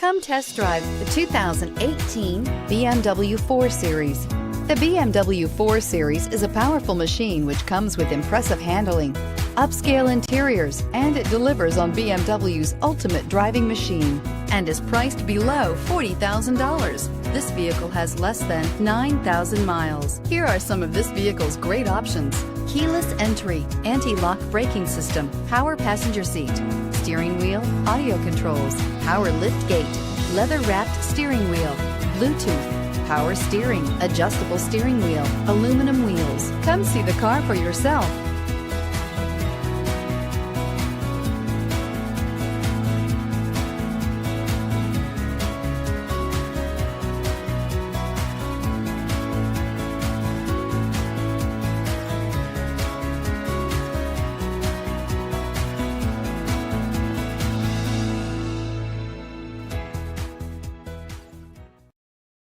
Come test drive the 2018 BMW 4 Series. The BMW 4 Series is a powerful machine which comes with impressive handling, upscale interiors, and it delivers on BMW's ultimate driving machine and is priced below $40,000. This vehicle has less than 9,000 miles. Here are some of this vehicle's great options: keyless entry, anti-lock braking system, power passenger seat, steering wheel audio controls, power lift gate, leather-wrapped steering wheel, Bluetooth, power steering, adjustable steering wheel, aluminum wheels. Come see the car for yourself.